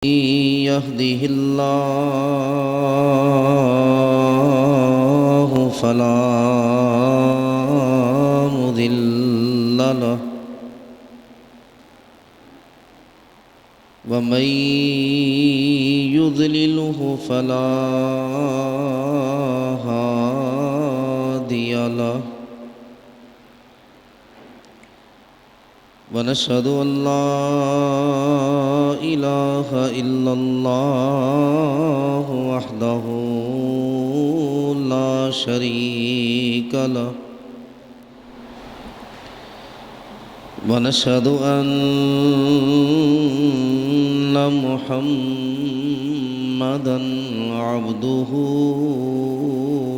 يهده الله فلا مضل له ومن يضلله فلا هادي له ونشهد أن لا إله إلا الله وحده لا شريك له ونشهد أن محمدًا عبده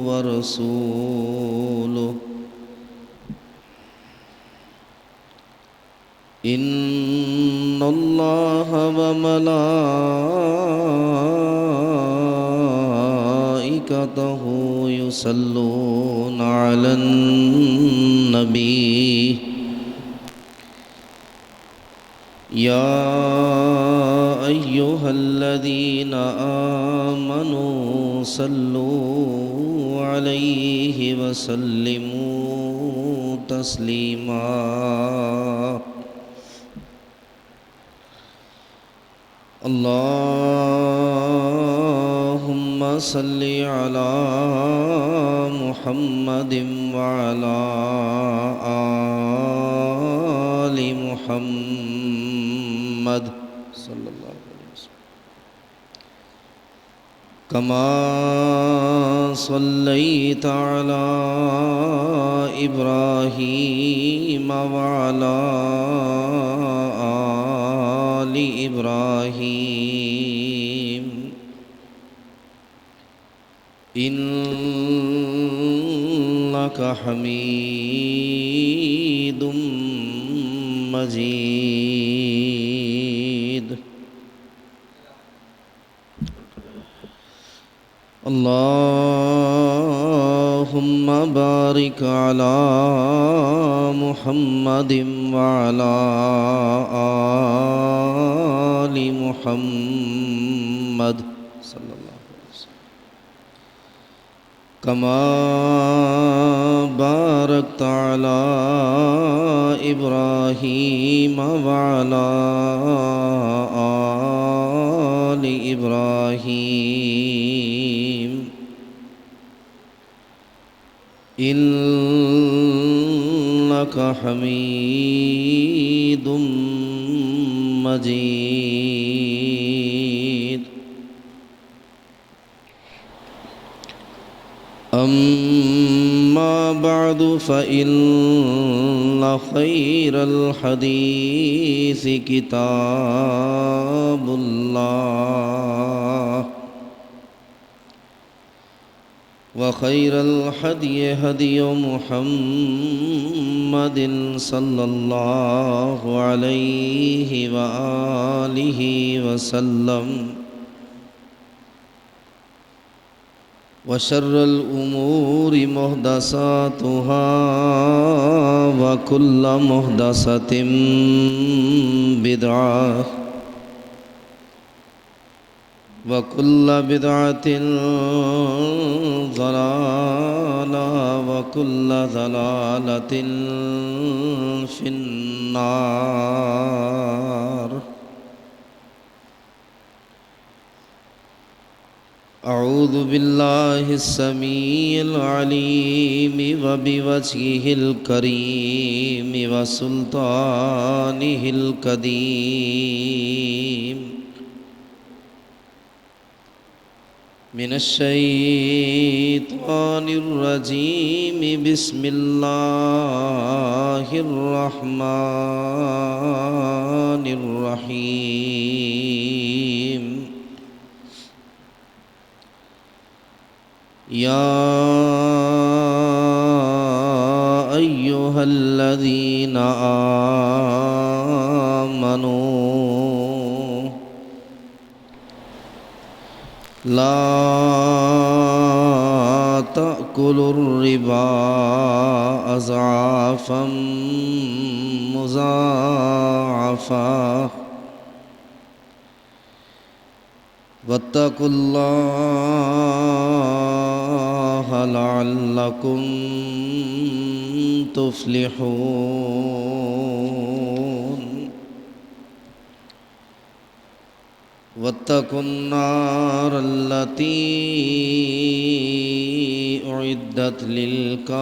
ورسوله إن الله وملائكته يصلون على النبي يا أيها الذين آمنوا صلوا عليه وسلموا تسليما اللهم صل على محمد وعلى آل محمد صلى الله عليه وسلم كما صليت على إبراهيم وعلى آل إبراهيم إنك حميد مجيد اللهم بارك على محمد وعلى آل محمد صلى الله عليه وسلم كما باركت على إبراهيم وعلى آل إبراهيم إنك حميد مجيد أما بعد فإن خير الحديث كتاب الله وخير الهدي هدي محمد صلى الله عليه وآله وسلم وشر الأمور محدثاتها وكل محدثة بدعة وكل بدعة ضلالة وكل ضلالة في النار أعوذ بالله السميع العليم وبوجهه الكريم وسلطانه القديم من الشيطان الرجيم بسم الله الرحمن الرحيم يا أيها الذين آمنوا لا تأكلوا الربا أضعافا مضاعفة واتقوا الله لعلكم تفلحون واتقوا النار التي أعدت للكافرين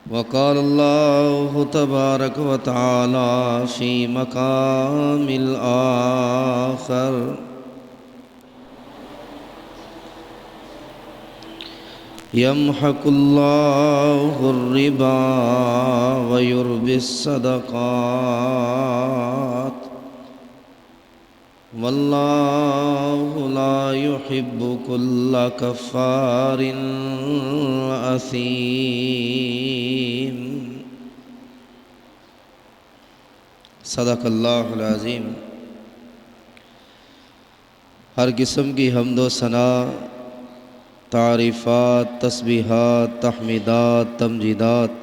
وقال الله تبارك وتعالى في مقام الآخر يمحق الله الربا ويربي الصدقات والله لا يحب كل كفار أثيم صدق اللہ العظیم۔ ہر قسم کی حمد و ثنا، تعریفات، تسبیحات، تحمیدات، تمجیدات،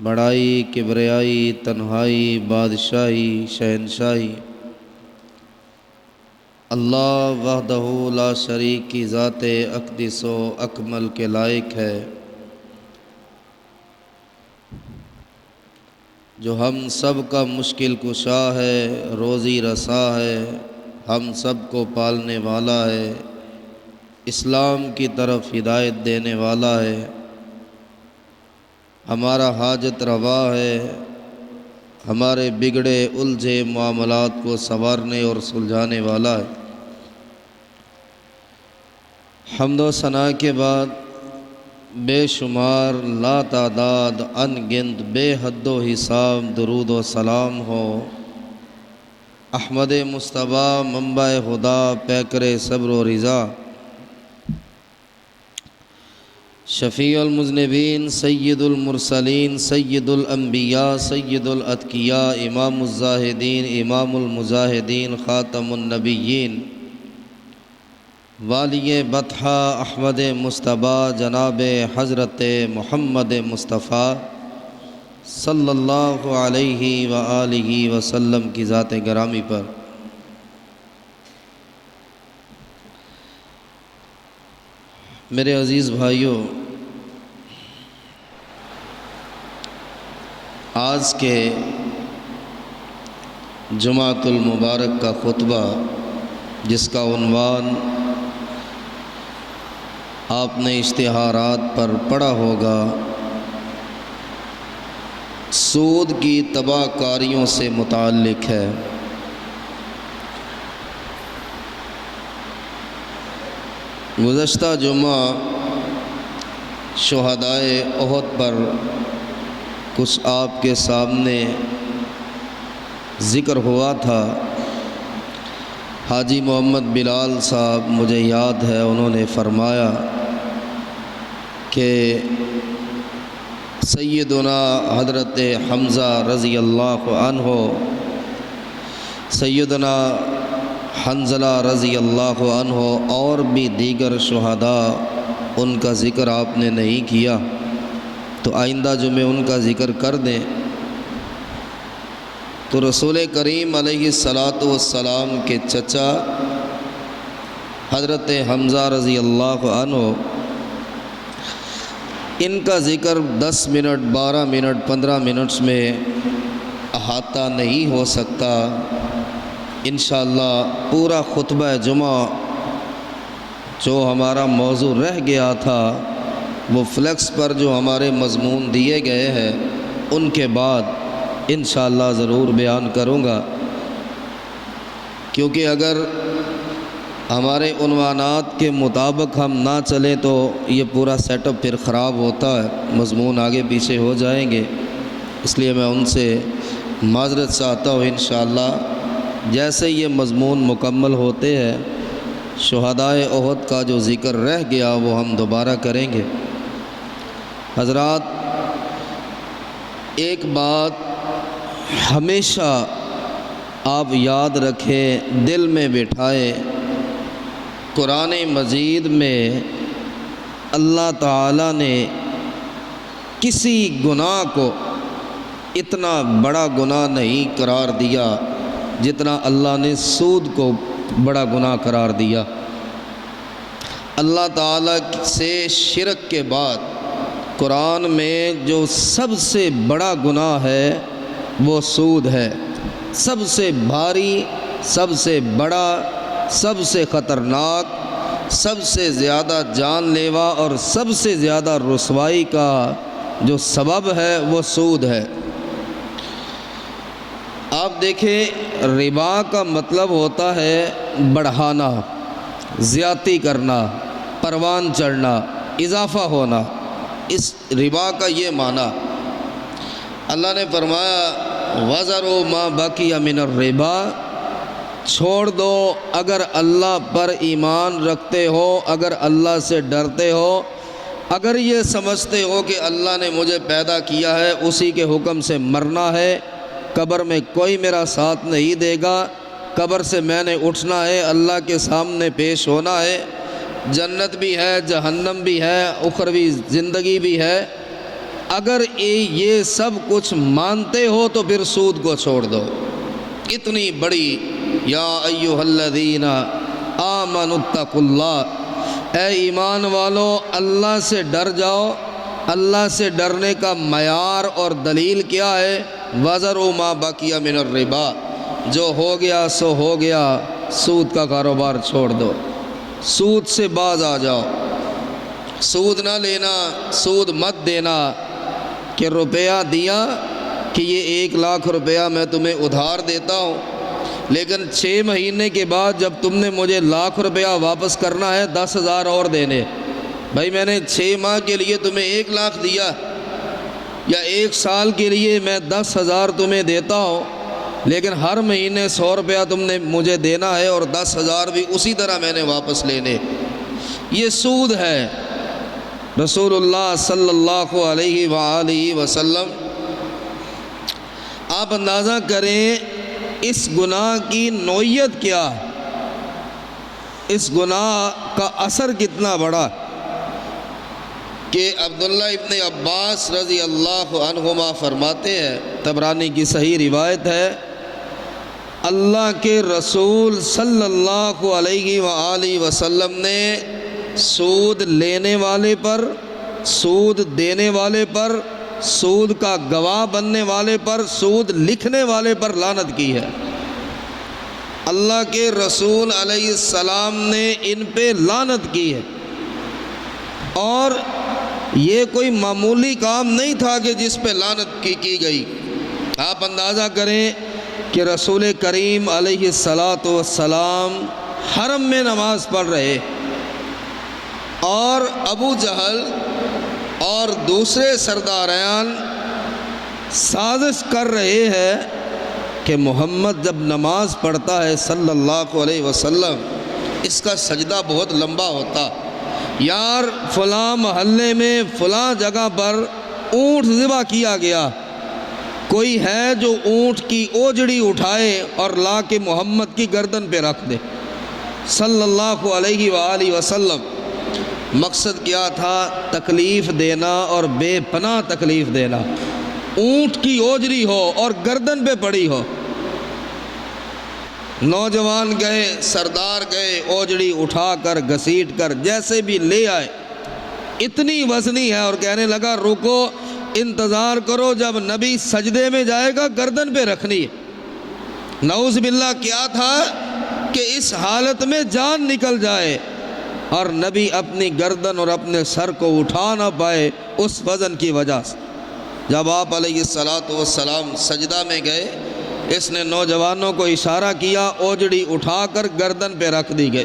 بڑائی، کبریائی، تنہائی، بادشاہی، شہنشاہی اللہ وحدہ لا شریک کی ذات اقدس و اکمل کے لائق ہے، جو ہم سب کا مشکل کشا ہے، روزی رسا ہے، ہم سب کو پالنے والا ہے، اسلام کی طرف ہدایت دینے والا ہے، ہمارا حاجت روا ہے، ہمارے بگڑے الجھے معاملات کو سنوارنے اور سلجھانے والا ہے۔ حمد و ثنا کے بعد بے شمار، لا تعداد، ان گنت، بے حد و حساب درود و سلام ہو احمد مصطفیٰ، منبع خدا، پیکر صبر و رضا، شفیع المذنبین، سید المرسلین، سید الانبیاء، سید الاتقیاء، امام الزاہدین، امام المجاہدین، خاتم النبیین، والی بطحہ احمد مصطفیٰ جناب حضرت محمد مصطفیٰ صلی اللہ علیہ وآلہ وسلم کی ذات گرامی پر میرے عزیز بھائیوں، آج کے جمعۃ المبارک کا خطبہ، جس کا عنوان آپ نے اشتہارات پر پڑھا ہوگا، سود کی تباہ کاریوں سے متعلق ہے۔ گزشتہ جمعہ شہدائے احد پر کچھ آپ کے سامنے ذکر ہوا تھا۔ حاجی محمد بلال صاحب، مجھے یاد ہے، انہوں نے فرمایا کہ سیدنا حضرت حمزہ رضی اللہ عنہ، سیدنا حنظلہ رضی اللہ عنہ اور بھی دیگر شہداء، ان کا ذکر آپ نے نہیں کیا، تو آئندہ جمعے ان کا ذکر کر دیں۔ تو رسول کریم علیہ السلام کے چچا حضرت حمزہ رضی اللہ عنہ، ان کا ذکر 10 منٹ، 12 منٹ، 15 منٹس میں احاطہ نہیں ہو سکتا۔ انشاءاللہ پورا خطبہ جمعہ جو ہمارا موضوع رہ گیا تھا، وہ فلیکس پر جو ہمارے مضمون دیے گئے ہیں، ان کے بعد انشاءاللہ ضرور بیان کروں گا، کیونکہ اگر ہمارے عنوانات کے مطابق ہم نہ چلیں تو یہ پورا سیٹ اپ پھر خراب ہوتا ہے، مضمون آگے پیچھے ہو جائیں گے۔ اس لیے میں ان سے معذرت چاہتا ہوں، انشاءاللہ جیسے یہ مضمون مکمل ہوتے ہیں، شہدائے احد کا جو ذکر رہ گیا وہ ہم دوبارہ کریں گے۔ حضرات، ایک بات ہمیشہ آپ یاد رکھیں، دل میں بٹھائیں، قرآن مجید میں اللہ تعالیٰ نے کسی گناہ کو اتنا بڑا گناہ نہیں قرار دیا جتنا اللہ نے سود کو بڑا گناہ قرار دیا۔ اللہ تعالیٰ سے شرک کے بعد قرآن میں جو سب سے بڑا گناہ ہے وہ سود ہے، سب سے بھاری، سب سے بڑا، سب سے خطرناک، سب سے زیادہ جان لیوا اور سب سے زیادہ رسوائی کا جو سبب ہے وہ سود ہے۔ آپ دیکھیں ربا کا مطلب ہوتا ہے بڑھانا، زیادتی کرنا، پروان چڑھنا، اضافہ ہونا، اس ربا کا یہ معنی۔ اللہ نے فرمایا وَذَرُوا مَا بَقِيَ مِنَ الرِّبَا، چھوڑ دو اگر اللہ پر ایمان رکھتے ہو، اگر اللہ سے ڈرتے ہو، اگر یہ سمجھتے ہو کہ اللہ نے مجھے پیدا کیا ہے اسی کے حکم سے مرنا ہے، قبر میں کوئی میرا ساتھ نہیں دے گا، قبر سے میں نے اٹھنا ہے، اللہ کے سامنے پیش ہونا ہے، جنت بھی ہے، جہنم بھی ہے، اخروی زندگی بھی ہے، اگر یہ سب کچھ مانتے ہو تو پھر سود کو چھوڑ دو۔ اتنی بڑی یا ایھا الذین آمنوا اتقوا اللہ، اے ایمان والو اللہ سے ڈر جاؤ۔ اللہ سے ڈرنے کا معیار اور دلیل کیا ہے؟ وَذَرُوا مَا بَقِيَ مِنَ الرِّبَا، جو ہو گیا سو ہو گیا، سود کا کاروبار چھوڑ دو، سود سے باز آ جاؤ، سود نہ لینا، سود مت دینا کہ روپیہ دیا کہ یہ 1,00,000 روپیہ میں تمہیں ادھار دیتا ہوں، لیکن 6 مہینے کے بعد جب تم نے مجھے 1,00,000 روپیہ واپس کرنا ہے 10,000 اور دینے۔ بھائی میں نے 6 ماہ کے لیے تمہیں 1,00,000 دیا، یا 1 سال کے لیے میں 10,000 تمہیں دیتا ہوں، لیکن ہر مہینے 100 روپیہ تم نے مجھے دینا ہے اور 10,000 بھی اسی طرح میں نے واپس لینے، یہ سود ہے۔ رسول اللہ صلی اللہ علیہ وآلہ وسلم، آپ اندازہ کریں اس گناہ کی نوعیت کیا، اس گناہ کا اثر کتنا بڑا کہ عبداللہ ابن عباس رضی اللہ عنہما فرماتے ہیں، طبرانی کی صحیح روایت ہے، اللہ کے رسول صلی اللہ علیہ وآلہ وسلم نے سود لینے والے پر، سود دینے والے پر، سود کا گواہ بننے والے پر، سود لکھنے والے پر لعنت کی ہے۔ اللہ کے رسول علیہ السلام نے ان پہ لعنت کی ہے، اور یہ کوئی معمولی کام نہیں تھا کہ جس پہ لعنت کی گئی۔ آپ اندازہ کریں کہ رسول کریم علیہ السلام حرم میں نماز پڑھ رہے، اور ابو جہل اور دوسرے سرداران سازش کر رہے ہیں کہ محمد جب نماز پڑھتا ہے صلی اللہ علیہ وسلم اس کا سجدہ بہت لمبا ہوتا، یار فلاں محلے میں فلاں جگہ پر اونٹ ذبح کیا گیا، کوئی ہے جو اونٹ کی اوجڑی اٹھائے اور لا کے محمد کی گردن پہ رکھ دے صلی اللہ علیہ وآلہ وسلم۔ مقصد کیا تھا؟ تکلیف دینا اور بے پناہ تکلیف دینا، اونٹ کی اوجڑی ہو اور گردن پہ پڑی ہو۔ نوجوان گئے، سردار گئے، اوجڑی اٹھا کر گھسیٹ کر جیسے بھی لے آئے، اتنی وزنی ہے، اور کہنے لگا رکو، انتظار کرو، جب نبی سجدے میں جائے گا گردن پہ رکھنی ہے۔ نعوذ باللہ کیا تھا کہ اس حالت میں جان نکل جائے اور نبی اپنی گردن اور اپنے سر کو اٹھا نہ پائے اس وزن کی وجہ سے۔ جب آپ علیہ السلام سجدہ میں گئے، اس نے نوجوانوں کو اشارہ کیا، اوجڑی اٹھا کر گردن پہ رکھ دی گئی۔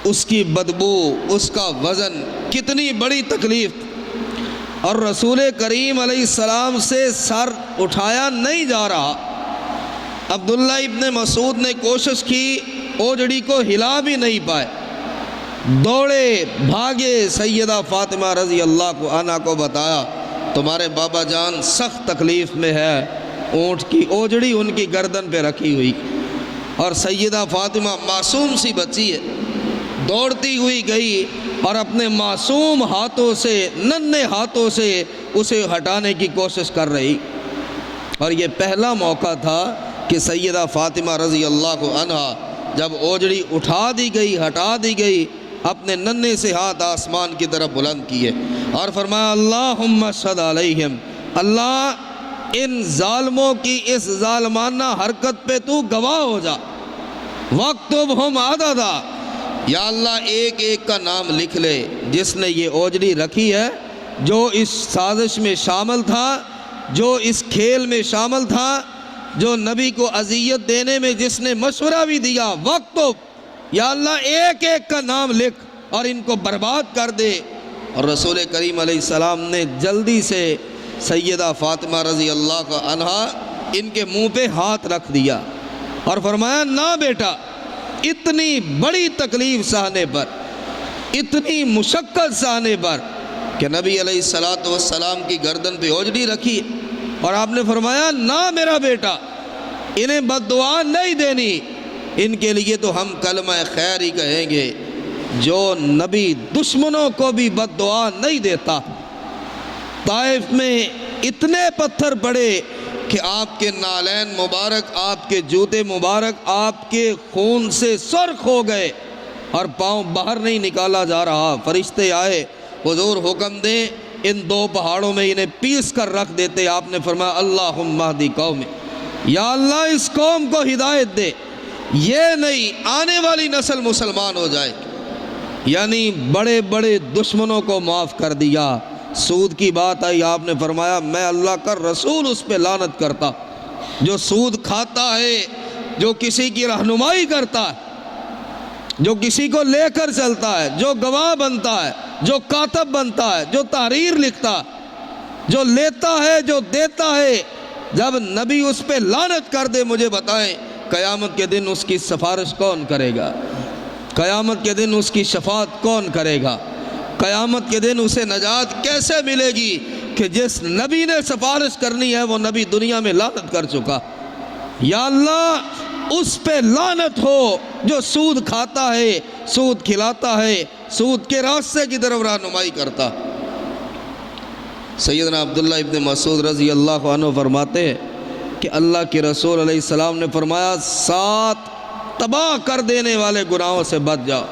اس کی بدبو، اس کا وزن، کتنی بڑی تکلیف، اور رسول کریم علیہ السلام سے سر اٹھایا نہیں جا رہا۔ عبداللہ ابن مسعود نے کوشش کی، اوجڑی کو ہلا بھی نہیں پائے، دوڑے بھاگے، سیدہ فاطمہ رضی اللہ عنہا کو بتایا تمہارے بابا جان سخت تکلیف میں ہے، اونٹ کی اوجڑی ان کی گردن پہ رکھی ہوئی، اور سیدہ فاطمہ معصوم سی بچی ہے، دوڑتی ہوئی گئی اور اپنے معصوم ہاتھوں سے، ننھے ہاتھوں سے اسے ہٹانے کی کوشش کر رہی۔ اور یہ پہلا موقع تھا کہ سیدہ فاطمہ رضی اللہ عنہا جب اوجڑی اٹھا دی گئی، ہٹا دی گئی، اپنے ننھے سے ہاتھ آسمان کی طرف بلند کیے اور فرمایا اللہم اشہد علیہم، اللہ ان ظالموں کی اس ظالمانہ حرکت پہ تو گواہ ہو جا، وَاکْتُبْہُمْ عَدَدًا، یا اللہ ایک ایک کا نام لکھ لے جس نے یہ اوجڑی رکھی ہے، جو اس سازش میں شامل تھا، جو اس کھیل میں شامل تھا، جو نبی کو اذیت دینے میں جس نے مشورہ بھی دیا، وَاکْتُب، یا اللہ ایک ایک کا نام لکھ اور ان کو برباد کر دے۔ اور رسول کریم علیہ السلام نے جلدی سے سیدہ فاطمہ رضی اللہ عنہا ان کے منہ پہ ہاتھ رکھ دیا اور فرمایا نہ بیٹا، اتنی بڑی تکلیف سہنے پر، اتنی مشقت سہنے پر کہ نبی علیہ السلام کی گردن پہ اوجڑی رکھی اور آپ نے فرمایا نہ میرا بیٹا، انہیں بد دعا نہیں دینی، ان کے لیے تو ہم کلمہ خیر ہی کہیں گے، جو نبی دشمنوں کو بھی بد دعا نہیں دیتا۔ طائف میں اتنے پتھر پڑے کہ آپ کے نالین مبارک، آپ کے جوتے مبارک آپ کے خون سے سرخ ہو گئے اور پاؤں باہر نہیں نکالا جا رہا۔ فرشتے آئے، حضور حکم دیں ان دو پہاڑوں میں انہیں پیس کر رکھ دیتے۔ آپ نے فرمایا اللہم اہدی قوم، یا اللہ اس قوم کو ہدایت دے، یہ نہیں آنے والی نسل مسلمان ہو جائے۔ یعنی بڑے بڑے دشمنوں کو معاف کر دیا۔ سود کی بات آئی، آپ نے فرمایا میں اللہ کا رسول اس پہ لعنت کرتا، جو سود کھاتا ہے، جو کسی کی رہنمائی کرتا ہے، جو کسی کو لے کر چلتا ہے، جو گواہ بنتا ہے، جو کاتب بنتا ہے، جو تحریر لکھتا، جو لیتا ہے، جو دیتا ہے، جب نبی اس پہ لعنت کر دے، مجھے بتائیں قیامت کے دن اس کی سفارش کون کرے گا؟ قیامت کے دن اس کی شفاعت کون کرے گا؟ قیامت کے دن اسے نجات کیسے ملے گی کہ جس نبی نے سفارش کرنی ہے وہ نبی دنیا میں لعنت کر چکا؟ یا اللہ اس پہ لعنت ہو جو سود کھاتا ہے، سود کھلاتا ہے، سود کے راستے کی طرف رہنمائی کرتا۔ سیدنا عبداللہ ابن مسعود رضی اللہ عنہ فرماتے ہیں کہ اللہ کے رسول علیہ السلام نے فرمایا 7 تباہ کر دینے والے گناہوں سے بچ جاؤ،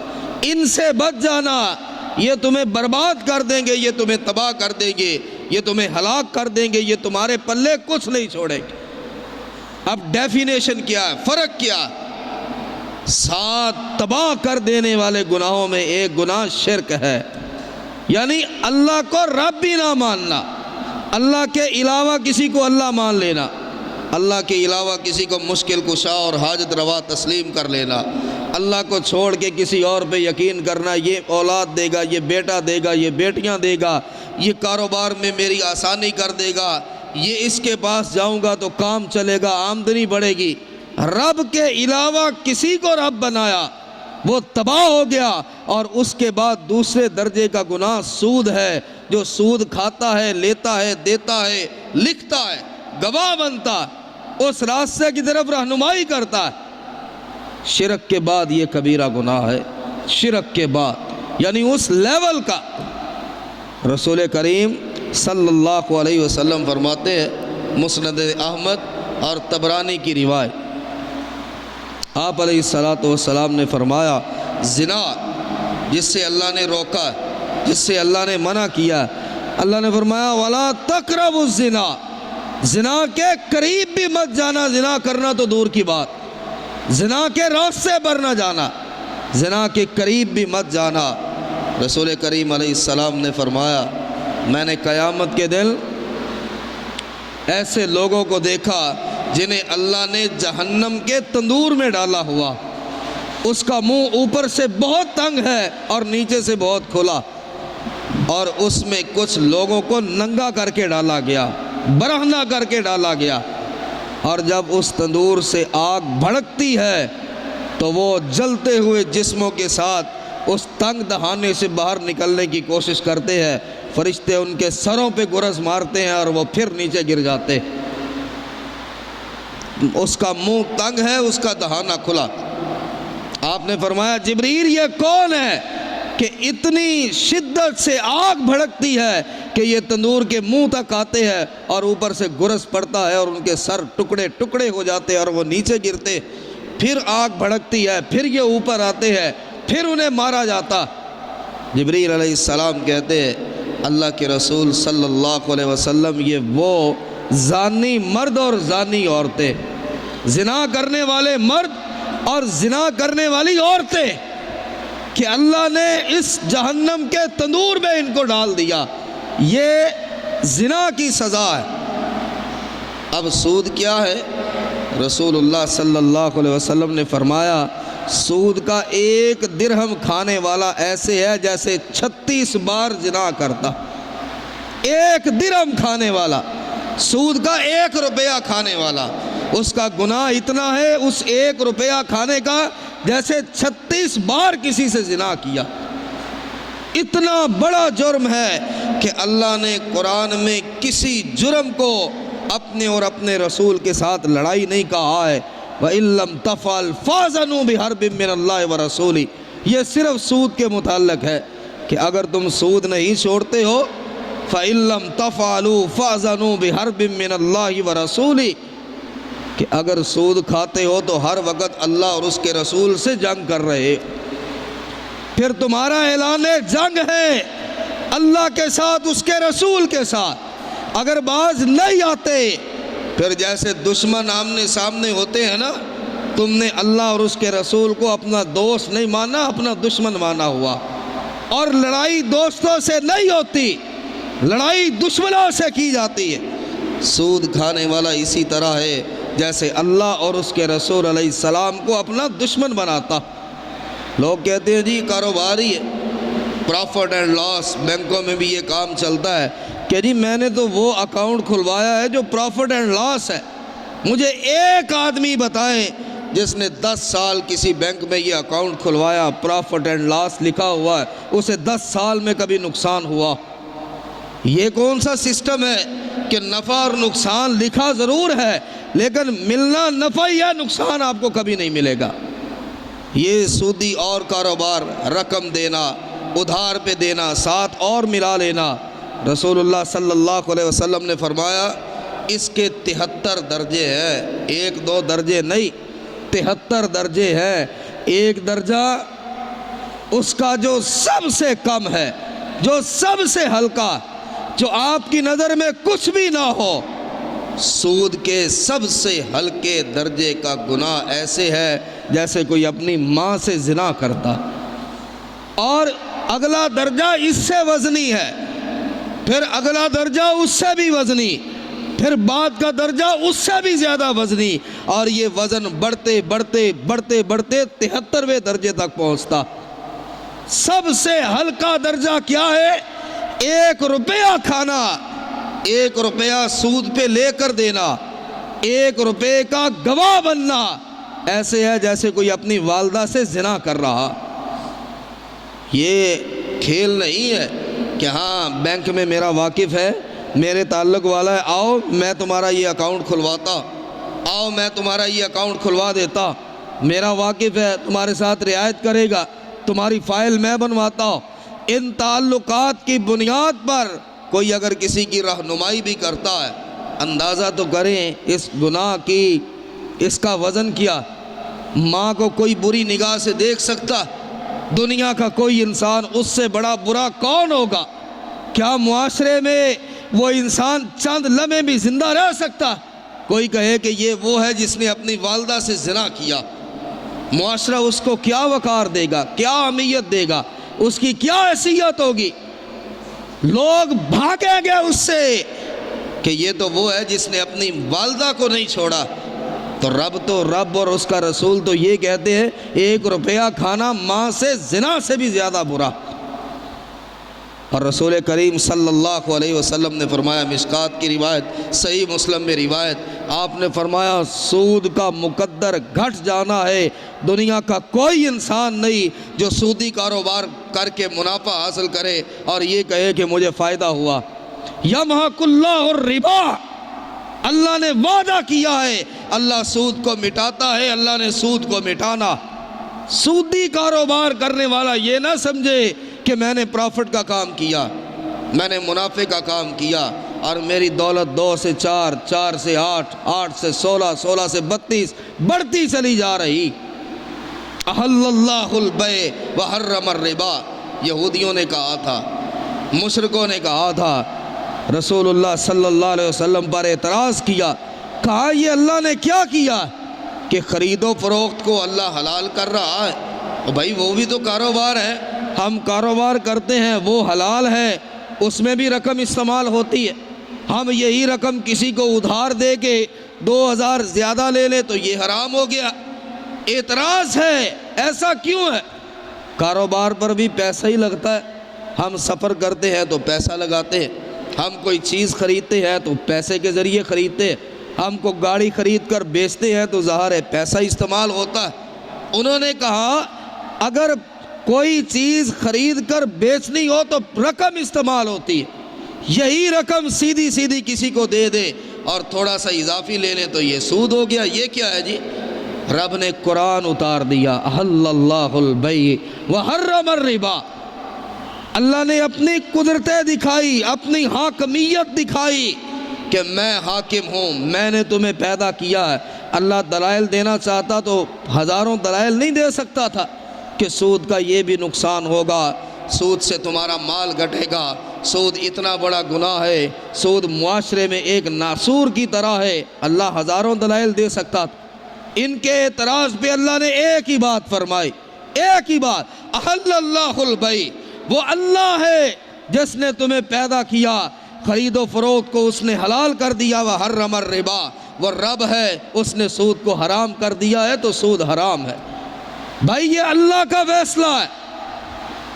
ان سے بچ جانا، یہ تمہیں برباد کر دیں گے، یہ تمہیں تباہ کر دیں گے، یہ تمہیں ہلاک کر دیں گے، یہ تمہارے پلے کچھ نہیں چھوڑیں گے۔ اب ڈیفینیشن کیا ہے، فرق کیا ہے؟ 7 تباہ کر دینے والے گناہوں میں ایک گناہ شرک ہے، یعنی اللہ کو رب بھی نہ ماننا، اللہ کے علاوہ کسی کو اللہ مان لینا، اللہ کے علاوہ کسی کو مشکل کشا اور حاجت روا تسلیم کر لینا، اللہ کو چھوڑ کے کسی اور پہ یقین کرنا، یہ اولاد دے گا، یہ بیٹا دے گا، یہ بیٹیاں دے گا، یہ کاروبار میں میری آسانی کر دے گا، یہ اس کے پاس جاؤں گا تو کام چلے گا، آمدنی بڑھے گی۔ رب کے علاوہ کسی کو رب بنایا، وہ تباہ ہو گیا۔ اور اس کے بعد دوسرے درجے کا گناہ سود ہے، جو سود کھاتا ہے، لیتا ہے، دیتا ہے، لکھتا ہے، گواہ بنتا ہے، اس راستے کی طرف رہنمائی کرتا ہے۔ شرک کے بعد یہ کبیرہ گناہ ہے، شرک کے بعد یعنی اس لیول کا۔ رسول کریم صلی اللہ علیہ وسلم فرماتے ہیں، مسند احمد اور طبرانی کی روایت، آپ علیہ السلام نے فرمایا زنا جس سے اللہ نے روکا، جس سے اللہ نے منع کیا، اللہ نے فرمایا وَلَا تَقْرَبُوا الزِّنَا، زنا کے قریب بھی مت جانا، زنا کرنا تو دور کی بات، زنا کے راستے پر نہ جانا، زنا کے قریب بھی مت جانا۔ رسول کریم علیہ السلام نے فرمایا میں نے قیامت کے دن ایسے لوگوں کو دیکھا جنہیں اللہ نے جہنم کے تندور میں ڈالا ہوا، اس کا منہ اوپر سے بہت تنگ ہے اور نیچے سے بہت کھلا، اور اس میں کچھ لوگوں کو ننگا کر کے ڈالا گیا، برہنہ کر کے ڈالا گیا، اور جب اس تندور سے آگ بھڑکتی ہے تو وہ جلتے ہوئے جسموں کے ساتھ اس تنگ دہانے سے باہر نکلنے کی کوشش کرتے ہیں، فرشتے ان کے سروں پہ گرز مارتے ہیں اور وہ پھر نیچے گر جاتے ہیں۔ اس کا منہ تنگ ہے، اس کا دہانہ کھلا۔ آپ نے فرمایا جبریل یہ کون ہے کہ اتنی شدت سے آگ بھڑکتی ہے کہ یہ تندور کے منہ تک آتے ہیں اور اوپر سے گرس پڑتا ہے اور ان کے سر ٹکڑے ٹکڑے ہو جاتے ہیں اور وہ نیچے گرتے، پھر آگ بھڑکتی ہے، پھر یہ اوپر آتے ہیں، پھر انہیں مارا جاتا۔ جبریل علیہ السلام کہتے ہیں اللہ کے رسول صلی اللہ علیہ وسلم یہ وہ زانی مرد اور زانی عورتیں، زنا کرنے والے مرد اور زنا کرنے والی عورتیں کہ اللہ نے اس جہنم کے تندور میں ان کو ڈال دیا، یہ زنا کی سزا ہے۔ اب سود کیا ہے؟ رسول اللہ صلی اللہ علیہ وسلم نے فرمایا سود کا 1 درہم کھانے والا ایسے ہے جیسے 36 بار زنا کرتا۔ 1 درہم کھانے والا، سود کا 1 روپیہ کھانے والا، اس کا گناہ اتنا ہے اس 1 روپیہ کھانے کا جیسے 36 بار کسی سے زنا کیا۔ اتنا بڑا جرم ہے کہ اللہ نے قرآن میں کسی جرم کو اپنے اور اپنے رسول کے ساتھ لڑائی نہیں کہا ہے۔ وَإِن لَّمْ تَفْعَلْ فَأْذَنُوا بِحَرْبٍ مِّنَ اللَّهِ وَرَسُولِهِ، یہ صرف سود کے متعلق ہے کہ اگر تم سود نہیں چھوڑتے ہو فَإِن لَّمْ تَفْعَلُوا فَأْذَنُوا بِحَرْبٍ مِّنَ اللَّهِ وَرَسُولِهِ، کہ اگر سود کھاتے ہو تو ہر وقت اللہ اور اس کے رسول سے جنگ کر رہے، پھر تمہارا اعلان جنگ ہے اللہ کے ساتھ، اس کے رسول کے ساتھ۔ اگر باز نہیں آتے پھر جیسے دشمن آمنے سامنے ہوتے ہیں نا، تم نے اللہ اور اس کے رسول کو اپنا دوست نہیں مانا، اپنا دشمن مانا ہوا۔ اور لڑائی دوستوں سے نہیں ہوتی، لڑائی دشمنوں سے کی جاتی ہے۔ سود کھانے والا اسی طرح ہے جیسے اللہ اور اس کے رسول علیہ السلام کو اپنا دشمن بناتا۔ لوگ کہتے ہیں جی کاروباری ہے، پروفٹ اینڈ لاس، بینکوں میں بھی یہ کام چلتا ہے کہ جی میں نے تو وہ اکاؤنٹ کھلوایا ہے جو پروفٹ اینڈ لاس ہے، مجھے ایک آدمی بتائیں جس نے 10 سال کسی بینک میں یہ اکاؤنٹ کھلوایا، پروفٹ اینڈ لاس لکھا ہوا ہے، اسے 10 سال میں کبھی نقصان ہوا؟ یہ کون سا سسٹم ہے کہ نفع اور نقصان لکھا ضرور ہے لیکن ملنا نفع یا نقصان آپ کو کبھی نہیں ملے گا؟ یہ سودی اور کاروبار، رقم دینا، ادھار پہ دینا، ساتھ اور ملا لینا۔ رسول اللہ صلی اللہ علیہ وسلم نے فرمایا اس کے 73 درجے ہیں، 1-2 درجے نہیں، 73 درجے ہیں۔ ایک درجہ اس کا جو سب سے کم ہے، جو سب سے ہلکا، جو آپ کی نظر میں کچھ بھی نہ ہو، سود کے سب سے ہلکے درجے کا گناہ ایسے ہے جیسے کوئی اپنی ماں سے زنا کرتا۔ اور اگلا درجہ اس سے وزنی ہے، پھر اگلا درجہ اس سے بھی وزنی، پھر بعد کا درجہ اس سے بھی زیادہ وزنی، اور یہ وزن بڑھتے بڑھتے بڑھتے بڑھتے 73ویں درجے تک پہنچتا۔ سب سے ہلکا درجہ کیا ہے؟ 1 روپیہ کھانا، 1 روپیہ سود پہ لے کر دینا، 1 روپے کا گواہ بننا، ایسے ہے جیسے کوئی اپنی والدہ سے زنا کر رہا۔ یہ کھیل نہیں ہے کہ ہاں بینک میں میرا واقف ہے، میرے تعلق والا ہے، آؤ میں تمہارا یہ اکاؤنٹ کھلواتا، آؤ میں تمہارا یہ اکاؤنٹ کھلوا دیتا، میرا واقف ہے، تمہارے ساتھ رعایت کرے گا، تمہاری فائل میں بنواتا ہوں۔ ان تعلقات کی بنیاد پر کوئی اگر کسی کی رہنمائی بھی کرتا ہے، اندازہ تو کریں اس گناہ کی، اس کا وزن کیا۔ ماں کو کوئی بری نگاہ سے دیکھ سکتا؟ دنیا کا کوئی انسان اس سے بڑا برا کون ہوگا؟ کیا معاشرے میں وہ انسان چند لمحے بھی زندہ رہ سکتا؟ کوئی کہے کہ یہ وہ ہے جس نے اپنی والدہ سے زنا کیا، معاشرہ اس کو کیا وقار دے گا، کیا اہمیت دے گا، اس کی کیا حیثیت ہوگی؟ لوگ بھاگیں گے اس سے کہ یہ تو وہ ہے جس نے اپنی والدہ کو نہیں چھوڑا۔ تو رب اور اس کا رسول تو یہ کہتے ہیں 1 روپیہ کھانا ماں سے زنا سے بھی زیادہ برا۔ اور رسول کریم صلی اللہ علیہ وسلم نے فرمایا، مشکات کی روایت، صحیح مسلم میں روایت، آپ نے فرمایا سود کا مقدر گھٹ جانا ہے، دنیا کا کوئی انسان نہیں جو سودی کاروبار کر کے منافع حاصل کرے اور یہ کہے کہ مجھے فائدہ ہوا۔ یمحق اللہ الربا، اللہ نے وعدہ کیا ہے، اللہ سود کو مٹاتا ہے، اللہ نے سود کو مٹانا۔ سودی کاروبار کرنے والا یہ نہ سمجھے کہ میں نے پرافٹ کا کام کیا، میں نے منافع کا کام کیا، اور میری دولت 2 سے 4، 4 سے 8، 8 سے 16، 16 سے 32 بڑھتی چلی جا رہی۔ احل اللہ البیع وحرم الربا، یہودیوں نے کہا تھا، مشرکوں نے کہا تھا، رسول اللہ صلی اللہ علیہ وسلم پر اعتراض کیا، کہا یہ اللہ نے کیا کیا کہ خرید و فروخت کو اللہ حلال کر رہا ہے؟ اور بھائی وہ بھی تو کاروبار ہے، ہم کاروبار کرتے ہیں، وہ حلال ہے، اس میں بھی رقم استعمال ہوتی ہے۔ ہم یہی رقم کسی کو ادھار دے کے 2000 زیادہ لے لیں تو یہ حرام ہو گیا۔ اعتراض ہے، ایسا کیوں ہے؟ کاروبار پر بھی پیسہ ہی لگتا ہے، ہم سفر کرتے ہیں تو پیسہ لگاتے ہیں، ہم کوئی چیز خریدتے ہیں تو پیسے کے ذریعے خریدتے ہیں، ہم کو گاڑی خرید کر بیچتے ہیں تو ظاہر ہے پیسہ استعمال ہوتا ہے۔ انہوں نے کہا اگر کوئی چیز خرید کر بیچنی ہو تو رقم استعمال ہوتی ہے، یہی رقم سیدھی سیدھی کسی کو دے دے اور تھوڑا سا اضافی لے لے تو یہ سود ہو گیا۔ یہ کیا ہے جی؟ رب نے قرآن اتار دیا، احل اللہ البیع وحرم الربا۔ اللہ نے اپنی قدرتیں دکھائی، اپنی حاکمیت دکھائی کہ میں حاکم ہوں، میں نے تمہیں پیدا کیا ہے۔ اللہ دلائل دینا چاہتا تو ہزاروں دلائل نہیں دے سکتا تھا کہ سود کا یہ بھی نقصان ہوگا، سود سے تمہارا مال گھٹے گا، سود اتنا بڑا گناہ ہے، سود معاشرے میں ایک ناسور کی طرح ہے۔ اللہ ہزاروں دلائل دے سکتا تھا، ان کے اعتراض پہ اللہ نے ایک ہی بات فرمائی، ایک ہی بات، احل اللہ البیع، وہ اللہ ہے جس نے تمہیں پیدا کیا، خرید و فروخت کو اس نے حلال کر دیا، وحرم الربا، وہ رب ہے اس نے سود کو حرام کر دیا ہے تو سود حرام ہے۔ بھائی یہ اللہ کا فیصلہ ہے،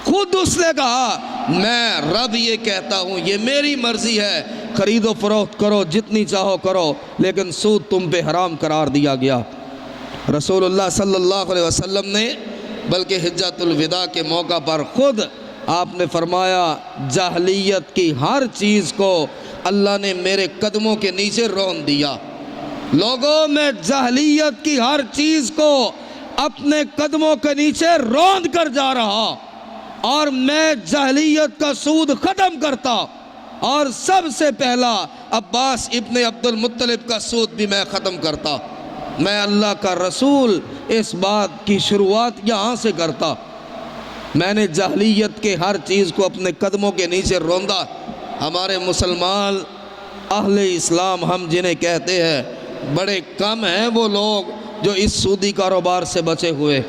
خود اس نے کہا میں رب یہ کہتا ہوں، یہ میری مرضی ہے، خرید و فروخت کرو جتنی چاہو کرو، لیکن سود تم پہ حرام قرار دیا گیا۔ رسول اللہ صلی اللہ علیہ وسلم نے بلکہ حجۃ الوداع کے موقع پر خود آپ نے فرمایا جاہلیت کی ہر چیز کو اللہ نے میرے قدموں کے نیچے رون دیا۔ لوگوں میں جاہلیت کی ہر چیز کو اپنے قدموں کے نیچے روند کر جا رہا، اور میں جاہلیت کا سود ختم کرتا، اور سب سے پہلا عباس ابن عبد المطلب کا سود بھی میں ختم کرتا۔ میں اللہ کا رسول اس بات کی شروعات یہاں سے کرتا۔ میں نے جاہلیت کے ہر چیز کو اپنے قدموں کے نیچے روندا۔ ہمارے مسلمان اہل اسلام ہم جنہیں کہتے ہیں، بڑے کم ہیں وہ لوگ جو اس سودی کاروبار سے بچے ہوئے،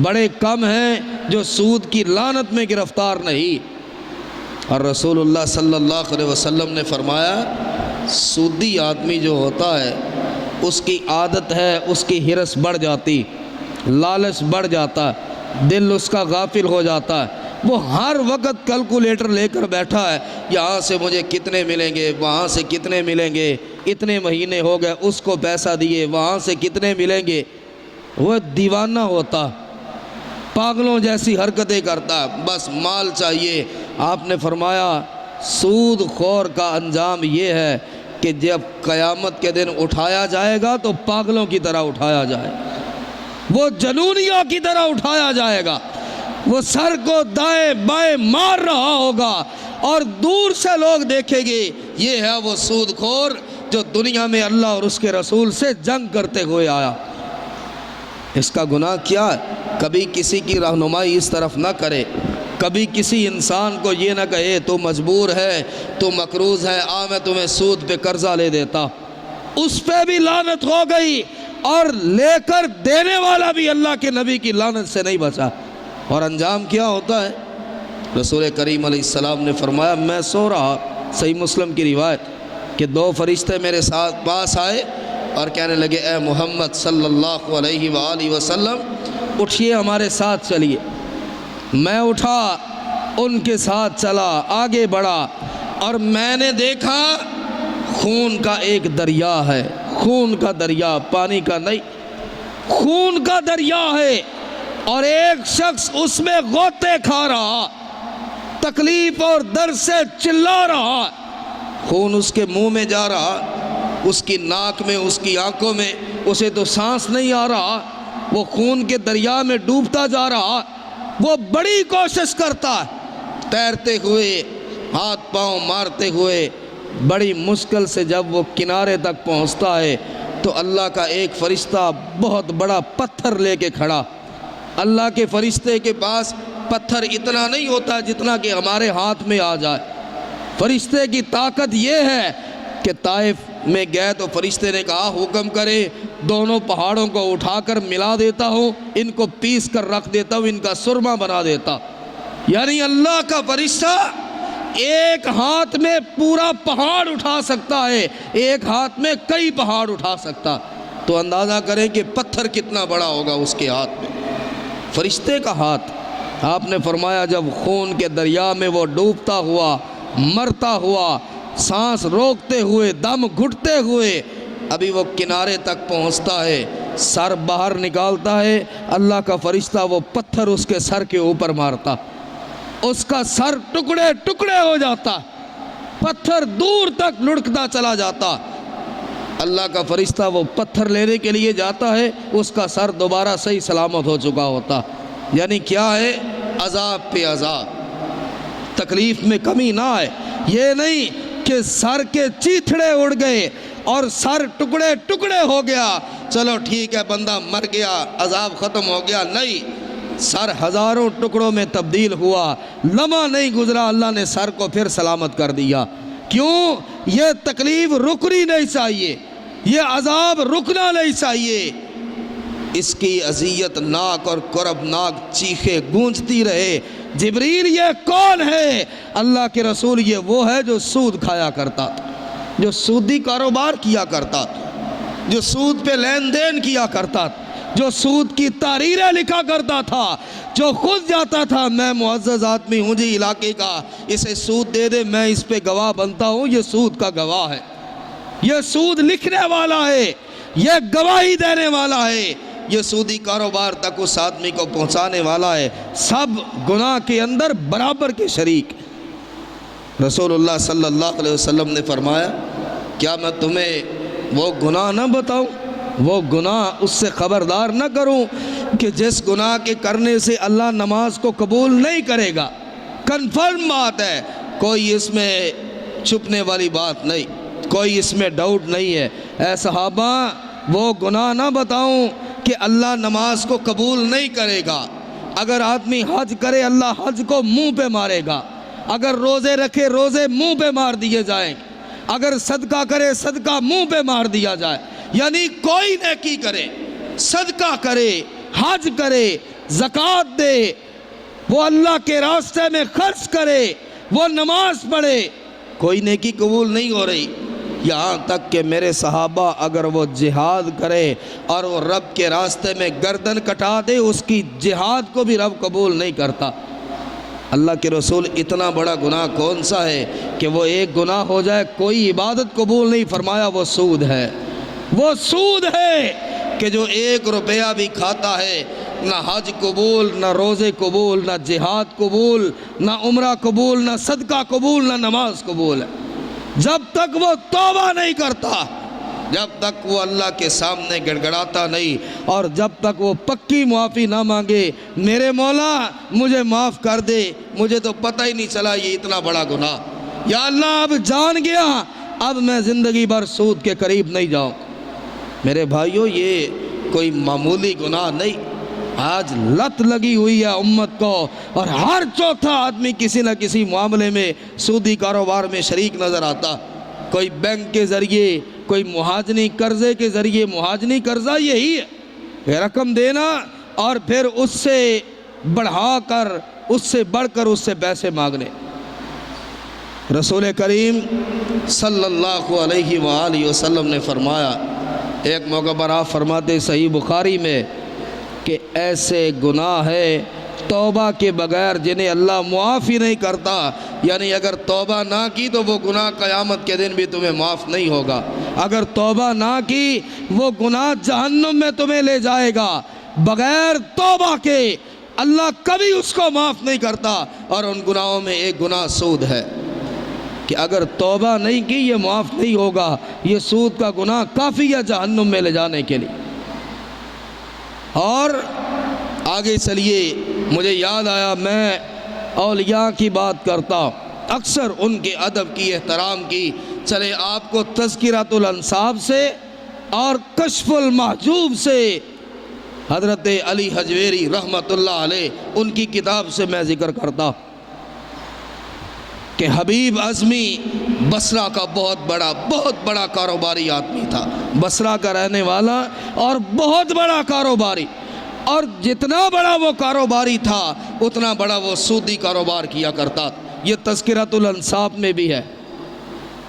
بڑے کم ہیں جو سود کی لعنت میں گرفتار نہیں۔ اور رسول اللہ صلی اللہ علیہ وسلم نے فرمایا سودی آدمی جو ہوتا ہے اس کی عادت ہے، اس کی ہرس بڑھ جاتی، لالچ بڑھ جاتا، دل اس کا غافل ہو جاتا ہے، وہ ہر وقت کیلکولیٹر لے کر بیٹھا ہے، یہاں سے مجھے کتنے ملیں گے، وہاں سے کتنے ملیں گے، اتنے مہینے ہو گئے اس کو پیسہ دیے، وہاں سے کتنے ملیں گے۔ وہ دیوانہ ہوتا، پاگلوں جیسی حرکتیں کرتا، بس مال چاہیے۔ آپ نے فرمایا سود خور کا انجام یہ ہے کہ جب قیامت کے دن اٹھایا جائے گا تو پاگلوں کی طرح اٹھایا جائے گا، وہ جنونیوں کی طرح اٹھایا جائے گا، وہ سر کو دائیں بائیں مار رہا ہوگا، اور دور سے لوگ دیکھیں گے یہ ہے وہ سود خور جو دنیا میں اللہ اور اس کے رسول سے جنگ کرتے ہوئے آیا۔ اس کا گناہ کیا ہے؟ کبھی کسی کی رہنمائی اس طرف نہ کرے، کبھی کسی انسان کو یہ نہ کہے تو مجبور ہے، تو مقروض ہے، میں تمہیں سود پہ قرضہ لے دیتا، اس پہ بھی لعنت ہو گئی، اور لے کر دینے والا بھی اللہ کے نبی کی لعنت سے نہیں بچا۔ اور انجام کیا ہوتا ہے؟ رسول کریم علیہ السلام نے فرمایا میں سو رہا، صحیح مسلم کی روایت، کہ 2 فرشتے میرے ساتھ پاس آئے اور کہنے لگے اے محمد صلی اللہ علیہ وآلہ وسلم اٹھیے ہمارے ساتھ چلیے۔ میں اٹھا، ان کے ساتھ چلا، آگے بڑھا، اور میں نے دیکھا خون کا ایک دریا ہے، خون کا دریا، پانی کا نہیں، خون کا دریا ہے، اور ایک شخص اس میں غوطے کھا رہا، تکلیف اور درد سے چلا رہا، خون اس کے منہ میں جا رہا، اس کی ناک میں، اس کی آنکھوں میں، اسے تو سانس نہیں آ رہا، وہ خون کے دریا میں ڈوبتا جا رہا، وہ بڑی کوشش کرتا ہے تیرتے ہوئے ہاتھ پاؤں مارتے ہوئے بڑی مشکل سے جب وہ کنارے تک پہنچتا ہے تو اللہ کا ایک فرشتہ بہت بڑا پتھر لے کے کھڑا۔ اللہ کے فرشتے کے پاس پتھر اتنا نہیں ہوتا جتنا کہ ہمارے ہاتھ میں آ جائے۔ فرشتے کی طاقت یہ ہے کہ طائف میں گئے تو فرشتے نے کہا حکم کرے دونوں پہاڑوں کو اٹھا کر ملا دیتا ہوں، ان کو پیس کر رکھ دیتا ہوں، ان کا سرما بنا دیتا۔ یعنی اللہ کا فرشتہ ایک ہاتھ میں پورا پہاڑ اٹھا سکتا ہے، ایک ہاتھ میں کئی پہاڑ اٹھا سکتا۔ تو اندازہ کریں کہ پتھر کتنا بڑا ہوگا اس کے ہاتھ میں، فرشتے کا ہاتھ۔ آپ نے فرمایا جب خون کے دریا میں وہ ڈوبتا ہوا، مرتا ہوا، سانس روکتے ہوئے، دم گھٹتے ہوئے ابھی وہ کنارے تک پہنچتا ہے، سر باہر نکالتا ہے، اللہ کا فرشتہ وہ پتھر اس کے سر کے اوپر مارتا، اس کا سر ٹکڑے ٹکڑے ہو جاتا، پتھر دور تک لڑکتا چلا جاتا۔ اللہ کا فرشتہ وہ پتھر لینے کے لیے جاتا ہے، اس کا سر دوبارہ صحیح سلامت ہو چکا ہوتا۔ یعنی کیا ہے؟ عذاب پہ عذاب، تکلیف میں کمی نہ آئے۔ یہ نہیں کہ سر کے چیتھڑے اڑ گئے اور سر ٹکڑے ٹکڑے ہو گیا، چلو ٹھیک ہے بندہ مر گیا، عذاب ختم ہو گیا، نہیں، سر ہزاروں ٹکڑوں میں تبدیل ہوا، لمحہ نہیں گزرا اللہ نے سر کو پھر سلامت کر دیا۔ کیوں؟ یہ تکلیف رکنی نہیں چاہیے، یہ عذاب رکنا نہیں چاہیے، اس کی اذیت ناک اور کرب ناک چیخیں گونجتی رہے۔ جبریل یہ کون ہے؟ اللہ کے رسول یہ وہ ہے جو سود کھایا کرتا تھا، جو سودی کاروبار کیا کرتا تھا، جو سود پہ لین دین کیا کرتا تھا، جو سود کی تحریریں لکھا کرتا تھا، جو خود جاتا تھا میں معزز آدمی ہوں جی علاقے کا، اسے سود دے دے میں اس پہ گواہ بنتا ہوں، یہ سود کا گواہ ہے، یہ سود لکھنے والا ہے، یہ گواہی دینے والا ہے، یہ سودی کاروبار تک اس آدمی کو پہنچانے والا ہے، سب گناہ کے اندر برابر کے شریک۔ رسول اللہ صلی اللہ علیہ وسلم نے فرمایا کیا میں تمہیں وہ گناہ نہ بتاؤں، وہ گناہ اس سے خبردار نہ کروں کہ جس گناہ کے کرنے سے اللہ نماز کو قبول نہیں کرے گا؟ کنفرم بات ہے، کوئی اس میں چھپنے والی بات نہیں، کوئی اس میں ڈاؤٹ نہیں ہے۔ اے صحابہ وہ گناہ نہ بتاؤں کہ اللہ نماز کو قبول نہیں کرے گا؟ اگر آدمی حج کرے اللہ حج کو منہ پہ مارے گا، اگر روزے رکھے روزے منہ پہ مار دیے جائیں، اگر صدقہ کرے صدقہ منہ پہ مار دیا جائے۔ یعنی کوئی نیکی کرے، صدقہ کرے، حج کرے، زکوٰۃ دے، وہ اللہ کے راستے میں خرچ کرے، وہ نماز پڑھے، کوئی نیکی قبول نہیں ہو رہی۔ یہاں تک کہ میرے صحابہ اگر وہ جہاد کرے اور وہ رب کے راستے میں گردن کٹا دے اس کی جہاد کو بھی رب قبول نہیں کرتا۔ اللہ کے رسول اتنا بڑا گناہ کون سا ہے کہ وہ ایک گناہ ہو جائے کوئی عبادت قبول نہیں؟ فرمایا وہ سود ہے، وہ سود ہے کہ جو 1 روپیہ بھی کھاتا ہے نہ حج قبول، نہ روزے قبول، نہ جہاد قبول، نہ عمرہ قبول، نہ صدقہ قبول، نہ نماز قبول ہے۔ جب تک وہ توبہ نہیں کرتا، جب تک وہ اللہ کے سامنے گڑگڑاتا نہیں، اور جب تک وہ پکی معافی نہ مانگے، میرے مولا مجھے معاف کر دے، مجھے تو پتہ ہی نہیں چلا یہ اتنا بڑا گناہ، یا اللہ اب جان گیا، اب میں زندگی بھر سود کے قریب نہیں جاؤں۔ میرے بھائیوں یہ کوئی معمولی گناہ نہیں، آج لت لگی ہوئی ہے امت کو، اور ہر چوتھا آدمی کسی نہ کسی معاملے میں سودی کاروبار میں شریک نظر آتا، کوئی بینک کے ذریعے، کوئی مہاجنی قرضے کے ذریعے۔ مہاجنی قرضہ یہی ہے، رقم دینا اور پھر اس سے بڑھا کر، اس سے بڑھ کر اس سے پیسے مانگنے۔ رسول کریم صلی اللہ علیہ وآلہ وسلم نے فرمایا، ایک موقع پر آپ فرماتے صحیح بخاری میں کہ ایسے گناہ ہے توبہ کے بغیر جنہیں اللہ معاف ہی نہیں کرتا، یعنی اگر توبہ نہ کی تو وہ گناہ قیامت کے دن بھی تمہیں معاف نہیں ہوگا، اگر توبہ نہ کی وہ گناہ جہنم میں تمہیں لے جائے گا، بغیر توبہ کے اللہ کبھی اس کو معاف نہیں کرتا۔ اور ان گناہوں میں ایک گناہ سود ہے کہ اگر توبہ نہیں کی یہ معاف نہیں ہوگا، یہ سود کا گناہ کافی ہے جہنم میں لے جانے کے لیے۔ اور آگے چلیے، مجھے یاد آیا میں اولیاء کی بات کرتا ہوں، اکثر ان کے ادب کی، احترام کی۔ چلے آپ کو تذکرۃ الانساب سے اور کشف المحجوب سے حضرت علی حجویری رحمۃ اللہ علیہ ان کی کتاب سے میں ذکر کرتا ہوں کہ حبیب اعظمی بصرہ کا بہت بڑا کاروباری آدمی تھا، بصرہ کا رہنے والا اور بہت بڑا کاروباری، اور جتنا بڑا وہ کاروباری تھا اتنا بڑا وہ سودی کاروبار کیا کرتا تھا۔ یہ تذکرۃ الانساب میں بھی ہے،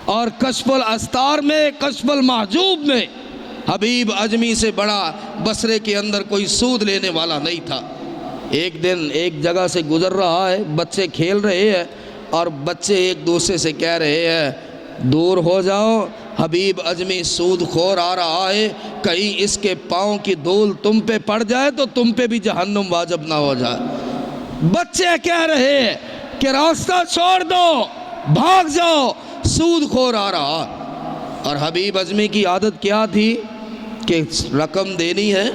اور کشف الاستار میں، کشف المحجوب میں حبیب اعظمی سے بڑا بصرے کے اندر کوئی سود لینے والا نہیں تھا۔ ایک دن ایک جگہ سے گزر رہا ہے، بچے کھیل رہے ہیں اور بچے ایک دوسرے سے کہہ رہے ہیں دور ہو جاؤ، حبیب اعظمی سود خور آ رہا ہے، کہیں اس کے پاؤں کی دھول تم پہ پڑ جائے تو تم پہ بھی جہنم واجب نہ ہو جائے۔ بچے کہہ رہے ہیں کہ راستہ چھوڑ دو، بھاگ جاؤ، سود خور آ رہا۔ اور حبیب اعظمی کی عادت کیا تھی کہ رقم دینی ہے،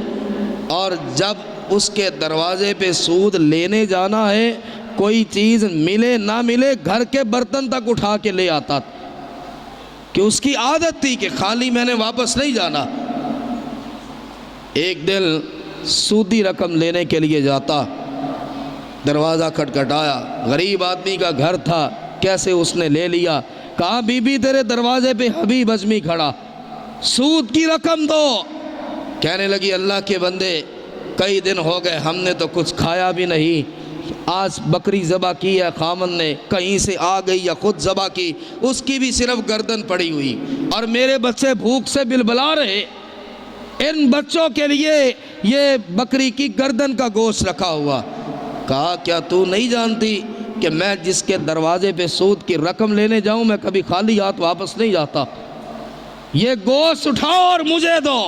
اور جب اس کے دروازے پہ سود لینے جانا ہے، کوئی چیز ملے نہ ملے گھر کے برتن تک اٹھا کے لے آتا تھا، کہ اس کی عادت تھی کہ خالی میں نے واپس نہیں جانا۔ ایک دن سودی رقم لینے کے لیے جاتا، دروازہ کھٹکھٹایا، غریب آدمی کا گھر تھا، کیسے اس نے لے لیا، کہا بی بی تیرے دروازے پہ حبیب اعظمی کھڑا، سود کی رقم دو۔ کہنے لگی اللہ کے بندے کئی دن ہو گئے ہم نے تو کچھ کھایا بھی نہیں، آج بکری ذبح کی ہے خامن نے، کہیں سے آ گئی یا خود ذبح کی، اس کی بھی صرف گردن پڑی ہوئی، اور میرے بچے بھوک سے بلبلا رہے، ان بچوں کے لیے یہ بکری کی گردن کا گوشت رکھا ہوا۔ کہا کیا تو نہیں جانتی کہ میں جس کے دروازے پہ سود کی رقم لینے جاؤں میں کبھی خالی ہاتھ واپس نہیں جاتا، یہ گوشت اٹھاؤ اور مجھے دو،